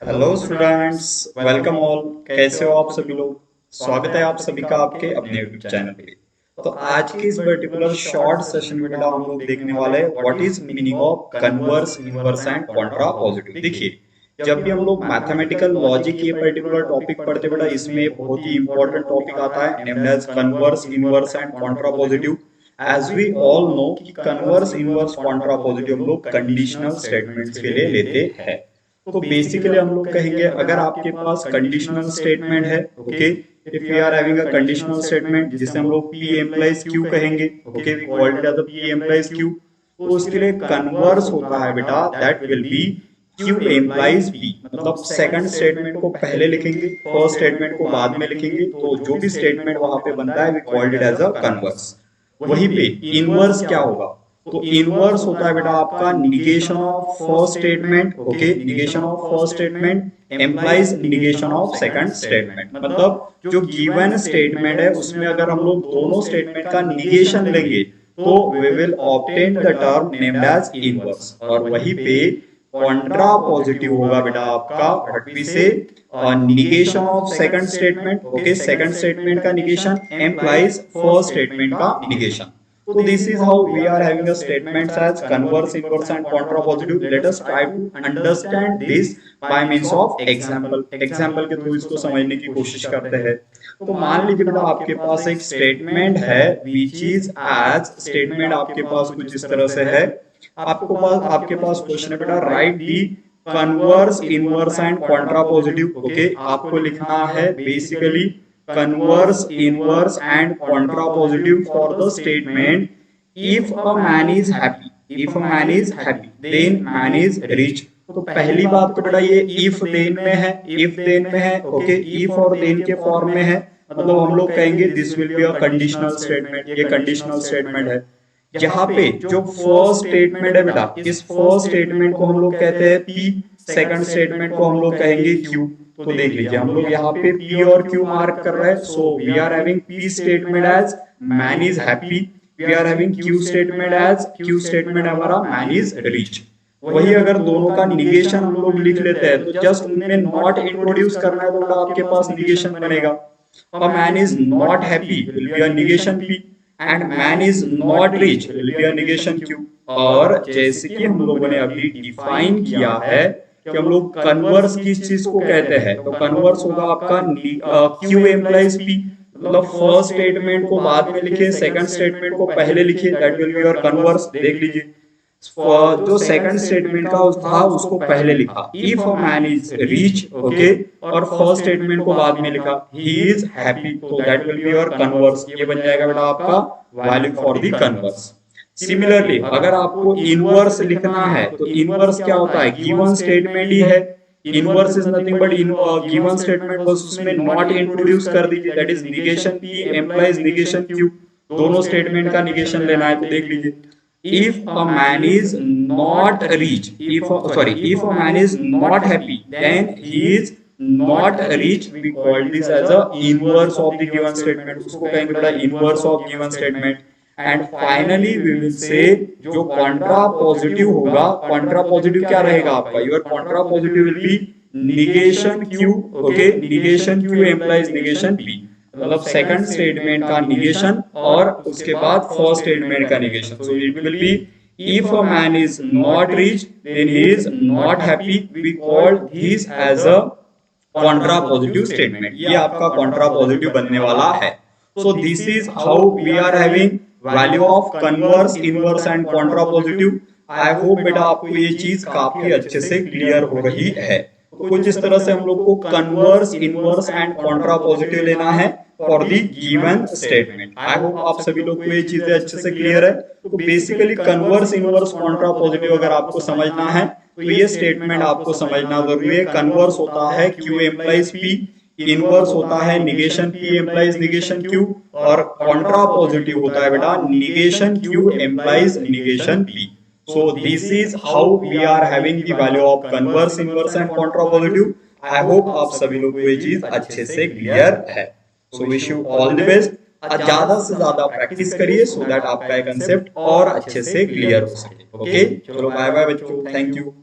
Hello students, welcome all. कैसे हो आप सभी लोग? स्वागत है आप सभी का आपके अपने यूट्यूब चैनल पे। तो आज के इस पर्टिकुलर शॉर्ट सेशन में बेटा हम लोग देखने वाले हैं what is meaning of converse, inverse and contrapositive. देखिए, जब भी हम लोग मैथमेटिकल लॉजिक ये पर्टिकुलर टॉपिक पढ़ते बेटा, इसमें बहुत ही इंपॉर्टेंट टॉपिक आता है named as converse, inverse and contrapositive. As we all know कि कन्वर्स, इनवर्स, कॉन्ट्रा पॉजिटिव हम लोग कंडीशनल स्टेटमेंट्स के लिए लेते हैं। तो बेसिकली हम लोग कहेंगे अगर आपके पास कंडीशनल स्टेटमेंट है, okay, if we are having a conditional statement जिसे हम लोग पी एम्प्लाइज क्यू कहेंगे, okay, we called it as a P implies Q. तो उसके लिए कन्वर्स होता है बेटा, that will be Q implies P. मतलब सेकंड स्टेटमेंट को पहले लिखेंगे, फर्स्ट स्टेटमेंट को बाद में लिखेंगे, तो जो भी स्टेटमेंट वहां पे बनता है we called it as a converse. वहीं पे इनवर्स क्या होगा? तो इनवर्स होता है बेटा आपका negation of first statement, okay, negation of first statement implies negation of second statement. मतलब जो गिवन स्टेटमेंट है उसमें अगर हम लोग दोनों स्टेटमेंट का निगेशन लेंगे तो we will obtain the term named as inverse. और वहीं पे कॉन्ट्रा पॉजिटिव होगा बेटा आपका what we say negation of second statement, okay, second statement का निगेशन एम्प्लाइज फर्स्ट स्टेटमेंट का negation. So this is how we are having a statements as converse, inverse and contrapositive. Let us try to understand this by means of example. Example के through इसको समझने की कोशिश करते हैं। तो मान लीजिए बेटा आपके पास एक स्टेटमेंट है which is as स्टेटमेंट आपके पास कुछ इस तरह से है। आपके पास क्वेश्चन है बेटा, right the converse, inverse and contrapositive. Okay, आपको लिखना है basically converse, inverse and contrapositive for the statement if a man is happy, if a man is happy then man is rich। तो पहली बात तो बेटा ये if then में है, if then में है, ओके, if और then के फॉर्म में है। मतलब हम लोग कहेंगे this will be a conditional statement, ये कंडीशनल स्टेटमेंट है। यहाँ पे जो फर्स्ट स्टेटमेंट है बेटा, इस फर्स्ट स्टेटमेंट को हम लोग कहते हैं पी, सेकंड स्टेटमेंट को हम लोग कहेंगे क्यू। तो देख लीजिए हम लोग यहाँ पे पी और क्यू मार्क कर रहे हैं। So we are having P statement as man is happy, we are having Q statement as, Q statement हमारा मैन इज रिच। वही अगर दोनों का निगेशन हम लोग लिख लेते हैं तो जस्ट उनमें नॉट इंट्रोड्यूस करना है तो आपके पास निगेशन बनेगा। अ man is not happy will be a negation P and man is not rich will be a negation Q. और जैसे कि हम लोगों ने अभी डिफाइन किया है कि हम लोग कन्वर्स किस चीज को कहते हैं, तो कन्वर्स होगा आपका क्यू एम्प्लाइज पी। मतलब फर्स्ट स्टेटमेंट को बाद में लिखे, सेकंड स्टेटमेंट को पहले लिखे, that will be your converse. देख लीजिए जो सेकंड स्टेटमेंट का था उसको पहले लिखा if a man is rich, okay, और फर्स्ट स्टेटमेंट को बाद में लिखा ही इज हैप्पी, तो that will be your converse. ये बन जाएगा बेटा आपका value for the converse. Similarly अगर आपको इनवर्स लिखना है तो इनवर्स क्या होता है? गिवन स्टेटमेंट ही है। Inverse is nothing but in given statement, बस उसमें नॉट इंट्रोड्यूस कर दीजिए, that is negation P implies negation Q. दोनों स्टेटमेंट का निगेशन लेना है तो देख लीजिए if a man is not rich, if a man is not happy then he is not rich, we call this as a inverse of the given statement। उसको कहेंगे बेटा inverse of given statement। And finally we will say जो contrapositive होगा, contrapositive क्या रहेगा आपका? Your contrapositive will be negation Q, okay, negation Q implies negation P. मतलब second statement का निगेशन और उसके बाद फर्स्ट स्टेटमेंट का negation. So it will be if a man is not rich then he is not happy, we call this as a contrapositive statement. ये आपका Contra positive बनने वाला है। So this is how we are having value of converse, inverse and contrapositive. I hope बेटा आपको ये चीज काफी अच्छे से क्लियर हो रही है। तो कुछ इस तरह से हम लोग को converse, inverse and Contra positive लेना है for the given statement. I hope आप सभी लोग को ये चीजें अच्छे से क्लियर है। तो basically converse, inverse, Contra positive अगर आपको समझना है तो ये स्टेटमेंट आपको समझना जरूरी है। कन्वर्स होता है क्यू एम्प्लाइज पी, इनवर्स होता है negation P implies negation Q, और कॉन्ट्रा पॉजिटिव होता है बेटा negation Q implies negation P. So this is how we are having the value of converse, inverse and contrapositive। I hope आप सभी लोग को ये चीज अच्छे से क्लियर है। So wish you all the best। ज्यादा से ज्यादा प्रैक्टिस करिए so that आपका ये कंसेप्ट और अच्छे से क्लियर हो सके। ओके, चलो बाय बाय बच्चों, थैंक यू।